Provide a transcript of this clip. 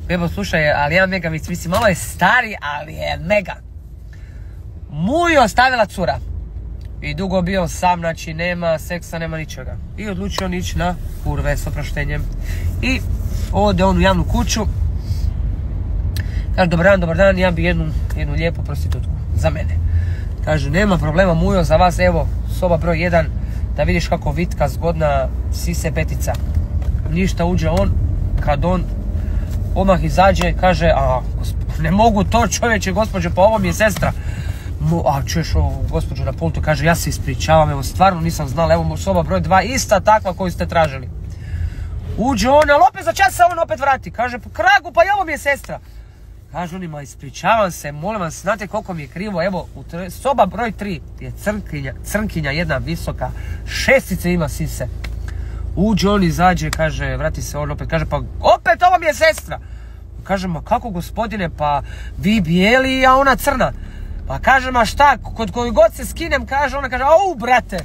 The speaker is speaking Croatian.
Bebo, slušaj, ali jedan mega vic, mislim, malo je stari, ali je mega. Mujo ostavila cura. I dugo bio sam, znači nema seksa, nema ničega. I odlučio on ići na kurve s oproštenjem. I ode on u javnu kuću. Kaže, dobar dan, ja bi jednu lijepu prostitutku za mene. Kaže, nema problema Mujo, za vas, evo, soba broj 1, da vidiš kako vitka zgodna, sise petica. Ništa, uđe on, kad on odmah izađe, kaže, ne mogu to čovječe, gospođo, pa ovo mi je sestra. A čuješ ovu gospođu na pultu, kaže, ja se ispričavam, evo, stvarno nisam znala, evo, soba broj 2, ista takva koju ste tražili. Uđe on, ali opet za čas se on opet vrati, kaže, pa kragu, pa ovo mi je sestra. Kaže onima, ispričavam se, molim vas, znate koliko mi je krivo, evo, soba broj 3 je crnkinja jedna visoka, 6 ima sise. Uđe on, izađe, kaže, vrati se on opet, kaže, pa opet ovo mi je sestra. Kaže, ma kako gospodine, pa vi bijeli, a ona crna. Pa kaže, ma šta, kod koji god se skinem, kaže, ona kaže, au brate.